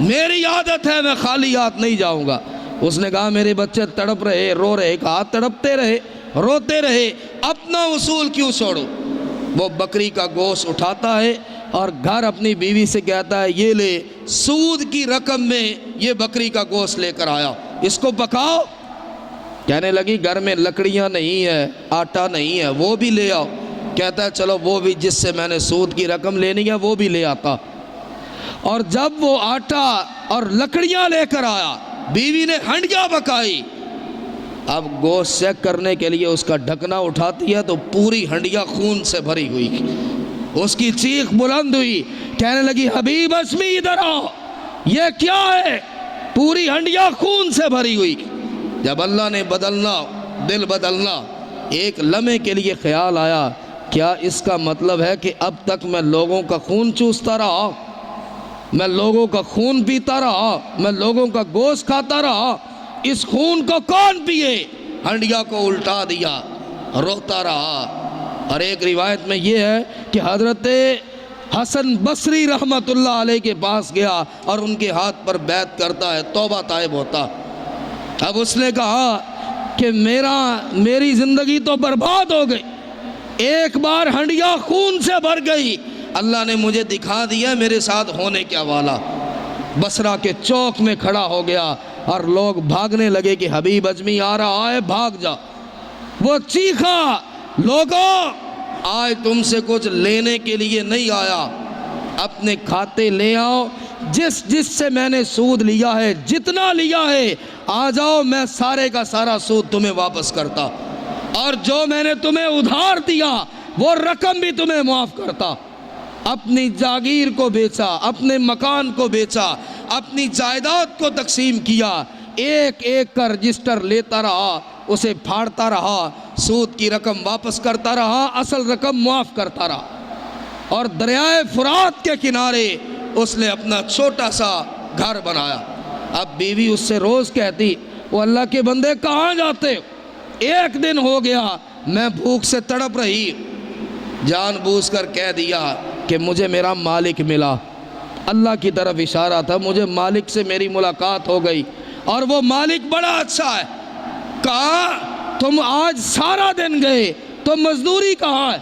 میری عادت ہے میں خالی ہاتھ نہیں جاؤں گا۔ اس نے کہا میرے بچے تڑپ رہے، رو رہے، کہا تڑپتے رہے، روتے رہے، اپنا اصول کیوں چھوڑو۔ وہ بکری کا گوشت اٹھاتا ہے اور گھر اپنی بیوی سے کہتا ہے یہ لے، سود کی رقم میں یہ بکری کا گوشت لے کر آیا، اس کو پکاؤ۔ کہنے لگی گھر میں لکڑیاں نہیں ہے، آٹا نہیں ہے، وہ بھی لے آؤ۔ کہتا ہے چلو وہ بھی جس سے میں نے سود کی رقم لینی ہے وہ بھی لے آتا۔ اور جب وہ آٹا اور لکڑیاں لے کر آیا، بیوی نے ہنڈیاں پکائی، اب گوشت چیک کرنے کے لیے اس کا ڈھکنا اٹھاتی ہے تو پوری ہنڈیاں خون سے بھری ہوئی، اس کی چیخ بلند ہوئی، کہنے لگی حبیب اعظمی ادھر آؤ، یہ کیا ہے، پوری ہنڈیاں خون سے بھری ہوئی۔ جب اللہ نے دل بدلنا، ایک لمحے کے لیے خیال آیا کیا اس کا مطلب ہے کہ اب تک میں لوگوں کا خون چوستا رہا، میں لوگوں کا خون پیتا رہا، میں لوگوں کا گوشت کھاتا رہا، اس خون کو کون پیے؟ ہنڈیا کو الٹا دیا، روتا رہا۔ اور ایک روایت میں یہ ہے کہ حضرت حسن بصری رحمت اللہ علیہ کے پاس گیا اور ان کے ہاتھ پر بیعت کرتا ہے، توبہ طائب ہوتا۔ اب اس نے کہا کہ میری زندگی تو برباد ہو گئی، ایک بار ہنڈیا خون سے بھر گئی، اللہ نے مجھے دکھا دیا میرے ساتھ ہونے کیا والا۔ بصرہ کے چوک میں کھڑا ہو گیا اور لوگ بھاگنے لگے کہ حبیب اعظمی آ رہا ہے، بھاگ جا۔ وہ چیخا لوگوں آج تم سے کچھ لینے کے لیے نہیں آیا، اپنے کھاتے لے آؤ، جس سے میں نے سود لیا ہے، جتنا لیا ہے آ جاؤ، میں سارے کا سارا سود تمہیں واپس کرتا، اور جو میں نے تمہیں ادھار دیا وہ رقم بھی تمہیں معاف کرتا۔ اپنی جاگیر کو بیچا، اپنے مکان کو بیچا، اپنی جائیداد کو تقسیم کیا، ایک ایک کا رجسٹر لیتا رہا، اسے پھاڑتا رہا، سود کی رقم واپس کرتا رہا، اصل رقم معاف کرتا رہا۔ اور دریائے فرات کے کنارے اس نے اپنا چھوٹا سا گھر بنایا۔ اب بیوی اس سے روز کہتی وہ اللہ کے بندے کہاں جاتے؟ ایک دن ہو گیا میں بھوک سے تڑپ رہی، جان بوجھ کر کہہ دیا کہ مجھے میرا مالک ملا، اللہ کی طرف اشارہ تھا، مجھے مالک سے میری ملاقات ہو گئی اور وہ مالک بڑا اچھا ہے۔ کہا تم آج سارا دن گئے تو مزدوری کہاں ہے؟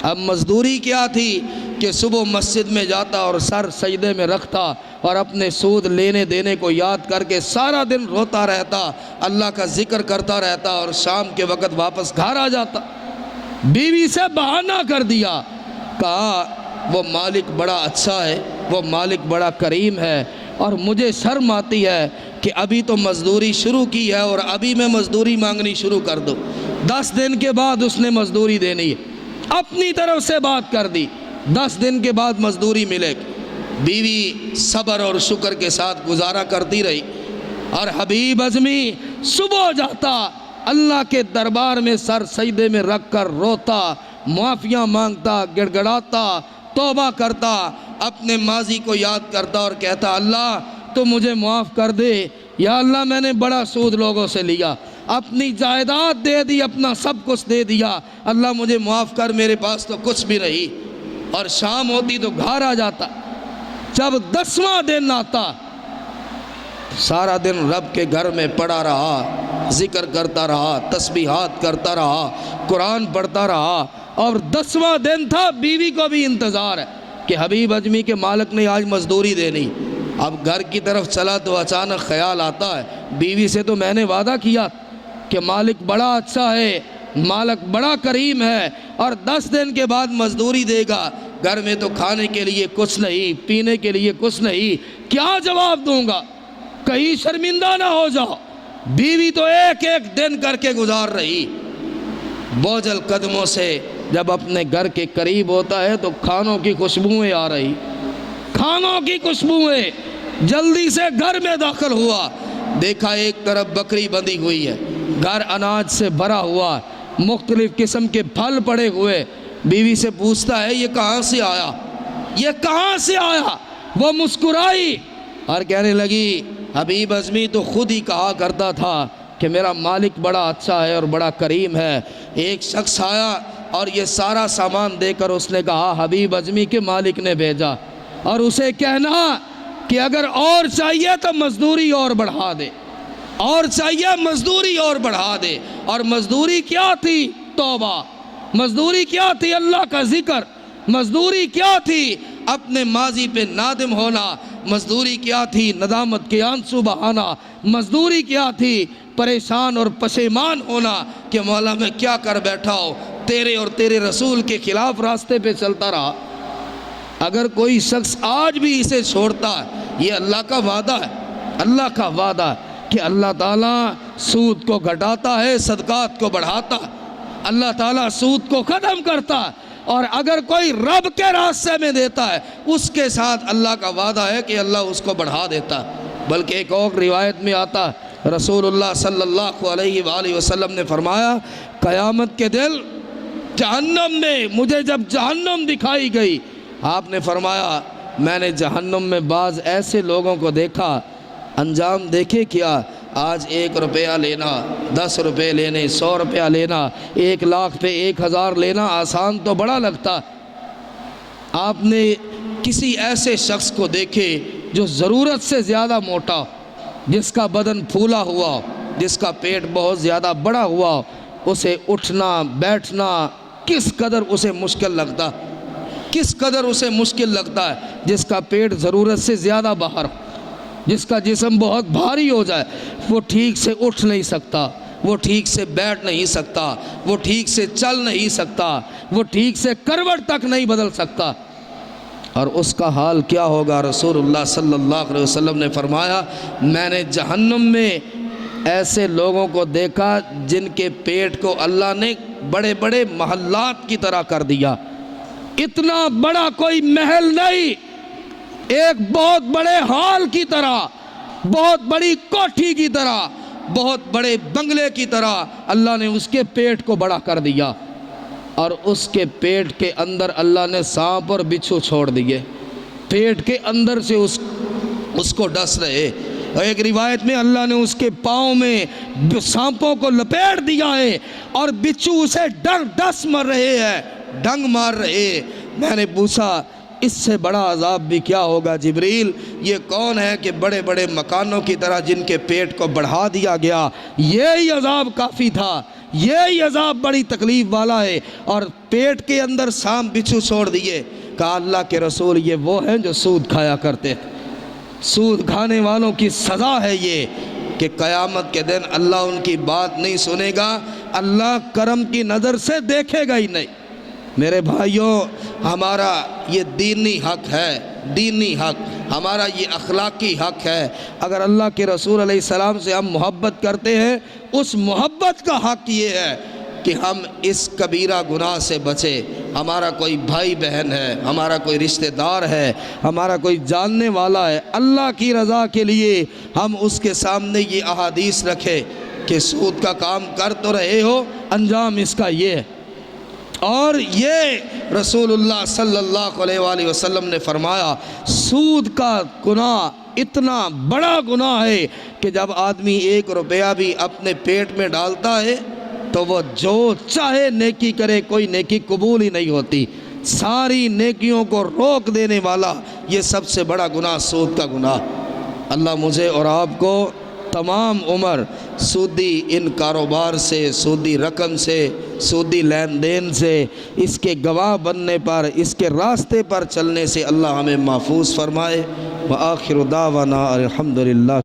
اب مزدوری کیا تھی کہ صبح مسجد میں جاتا اور سر سجدے میں رکھتا اور اپنے سود لینے دینے کو یاد کر کے سارا دن روتا رہتا، اللہ کا ذکر کرتا رہتا اور شام کے وقت واپس گھر آ جاتا۔ بیوی سے بہانہ کر دیا، کہا وہ مالک بڑا اچھا ہے، وہ مالک بڑا کریم ہے، اور مجھے شرم آتی ہے کہ ابھی تو مزدوری شروع کی ہے اور ابھی میں مزدوری مانگنی شروع کر دوں۔ 10 دن کے بعد اس نے مزدوری دینی ہے، اپنی طرف سے بات کر دی، 10 دن کے بعد مزدوری ملے گی۔ بیوی صبر اور شکر کے ساتھ گزارا کرتی رہی، اور حبیب اعظمی صبح جاتا، اللہ کے دربار میں سر سجدے میں رکھ کر روتا، معافیاں مانگتا، گڑگڑاتا، توبہ کرتا، اپنے ماضی کو یاد کرتا اور کہتا اللہ تو مجھے معاف کر دے، یا اللہ میں نے بڑا سود لوگوں سے لیا، اپنی جائیداد دے دی، اپنا سب کچھ دے دیا، اللہ مجھے معاف کر، میرے پاس تو کچھ بھی نہیں۔ اور شام ہوتی تو گھر آ جاتا۔ جب 10واں دن آتا، سارا دن رب کے گھر میں پڑا رہا، ذکر کرتا رہا، تسبیحات کرتا رہا، قرآن پڑھتا رہا، اور 10واں دن تھا، بیوی کو بھی انتظار ہے کہ حبیب اعظمی کے مالک نے آج مزدوری دینی۔ اب گھر کی طرف چلا تو اچانک خیال آتا ہے، بیوی سے تو میں نے وعدہ کیا کہ مالک بڑا اچھا ہے، مالک بڑا کریم ہے، اور 10 دن کے بعد مزدوری دے گا، گھر میں تو کھانے کے لیے کچھ نہیں، پینے کے لیے کچھ نہیں، کیا جواب دوں گا؟ کہیں شرمندہ نہ ہو جاؤ۔ بیوی تو ایک ایک دن کر کے گزار رہی، بوجھل قدموں سے جب اپنے گھر کے قریب ہوتا ہے تو کھانوں کی خوشبوئیں آ رہی، کھانوں کی خوشبوئیں، جلدی سے گھر میں داخل ہوا، دیکھا ایک طرف بکری بندھی ہوئی ہے، گھر اناج سے بھرا ہوا، مختلف قسم کے پھل پڑے ہوئے۔ بیوی سے پوچھتا ہے یہ کہاں سے آیا، یہ کہاں سے آیا؟ وہ مسکرائی اور کہنے لگی حبیب اعظمی تو خود ہی کہا کرتا تھا کہ میرا مالک بڑا اچھا ہے اور بڑا کریم ہے۔ ایک شخص آیا اور یہ سارا سامان دے کر اس نے کہا حبیب اعظمی کے مالک نے بھیجا، اور اسے کہنا کہ اگر اور چاہیے تو مزدوری اور بڑھا دے، اور چاہیے مزدوری اور بڑھا دے۔ اور مزدوری کیا تھی؟ توبہ۔ مزدوری کیا تھی؟ اللہ کا ذکر۔ مزدوری کیا تھی؟ اپنے ماضی پہ نادم ہونا۔ مزدوری کیا تھی؟ ندامت کے آنسو بہانا۔ مزدوری کیا تھی؟ پریشان اور پشیمان ہونا کہ مولا میں کیا کر بیٹھا ہوں، تیرے اور تیرے رسول کے خلاف راستے پہ چلتا رہا۔ اگر کوئی شخص آج بھی اسے چھوڑتا ہے، یہ اللہ کا وعدہ ہے، اللہ کا وعدہ ہے کہ اللہ تعالیٰ سود کو گھٹاتا ہے، صدقات کو بڑھاتا ہے، اللہ تعالیٰ سود کو ختم کرتا ہے، اور اگر کوئی رب کے راستے میں دیتا ہے اس کے ساتھ اللہ کا وعدہ ہے کہ اللہ اس کو بڑھا دیتا ہے۔ بلکہ ایک اور روایت میں آتا ہے، رسول اللہ صلی اللہ علیہ وآلہ وسلم نے فرمایا قیامت کے دن جہنم میں مجھے جب جہنم دکھائی گئی، آپ نے فرمایا میں نے جہنم میں بعض ایسے لوگوں کو دیکھا، انجام دیکھے کیا؟ آج 1 روپیہ لینا، 10 روپے لینے، 100 روپیہ لینا، 1 لاکھ پہ 1000 لینا آسان تو بڑا لگتا۔ آپ نے کسی ایسے شخص کو دیکھے جو ضرورت سے زیادہ موٹا، جس کا بدن پھولا ہوا، جس کا پیٹ بہت زیادہ بڑا ہوا، اسے اٹھنا بیٹھنا کس قدر اسے مشکل لگتا، کس قدر اسے مشکل لگتا ہے۔ جس کا پیٹ ضرورت سے زیادہ باہر، جس کا جسم بہت بھاری ہو جائے، وہ ٹھیک سے اٹھ نہیں سکتا، وہ ٹھیک سے بیٹھ نہیں سکتا، وہ ٹھیک سے چل نہیں سکتا، وہ ٹھیک سے کروٹ تک نہیں بدل سکتا، اور اس کا حال کیا ہوگا؟ رسول اللہ صلی اللہ علیہ وسلم نے فرمایا میں نے جہنم میں ایسے لوگوں کو دیکھا جن کے پیٹ کو اللہ نے بڑے بڑے محلات کی طرح کر دیا، اتنا بڑا کوئی محل نہیں، ایک بہت بڑے ہال کی طرح، بہت بڑی کوٹھی کی طرح، بہت بڑے بنگلے کی طرح اللہ نے اس کے پیٹ کو بڑا کر دیا، اور اس کے پیٹ کے اندر اللہ نے سانپ اور بچھو چھوڑ دیے، پیٹ کے اندر سے اس کو ڈس رہے۔ اور ایک روایت میں اللہ نے اس کے پاؤں میں سانپوں کو لپیٹ دیا ہے، اور بچھو اسے ڈس مار رہے ہیں، ڈنگ مار رہے۔ میں نے پوچھا اس سے بڑا عذاب بھی کیا ہوگا جبریل؟ یہ کون ہے کہ بڑے بڑے مکانوں کی طرح جن کے پیٹ کو بڑھا دیا گیا، یہی عذاب کافی تھا، یہی عذاب بڑی تکلیف والا ہے، اور پیٹ کے اندر سانپ بچھو چھوڑ دیے۔ کہا اللہ کے رسول یہ وہ ہیں جو سود کھایا کرتے تھے، سود کھانے والوں کی سزا ہے یہ کہ قیامت کے دن اللہ ان کی بات نہیں سنے گا، اللہ کرم کی نظر سے دیکھے گا ہی نہیں۔ میرے بھائیوں، ہمارا یہ دینی حق ہے، دینی حق، ہمارا یہ اخلاقی حق ہے۔ اگر اللہ کے رسول علیہ السلام سے ہم محبت کرتے ہیں، اس محبت کا حق یہ ہے کہ ہم اس کبیرہ گناہ سے بچے۔ ہمارا کوئی بھائی بہن ہے، ہمارا کوئی رشتہ دار ہے، ہمارا کوئی جاننے والا ہے، اللہ کی رضا کے لیے ہم اس کے سامنے یہ احادیث رکھے کہ سود کا کام کر تو رہے ہو، انجام اس کا یہ ہے۔ اور یہ رسول اللہ صلی اللہ علیہ وآلہ وسلم نے فرمایا، سود کا گناہ اتنا بڑا گناہ ہے کہ جب آدمی 1 روپیہ بھی اپنے پیٹ میں ڈالتا ہے تو وہ جو چاہے نیکی کرے، کوئی نیکی قبول ہی نہیں ہوتی۔ ساری نیکیوں کو روک دینے والا یہ سب سے بڑا گناہ سود کا گناہ۔ اللہ مجھے اور آپ کو تمام عمر سودی ان کاروبار سے، سودی رقم سے، سودی لین دین سے، اس کے گواہ بننے پر، اس کے راستے پر چلنے سے اللہ ہمیں محفوظ فرمائے۔ وآخر دعوانا الحمدللہ۔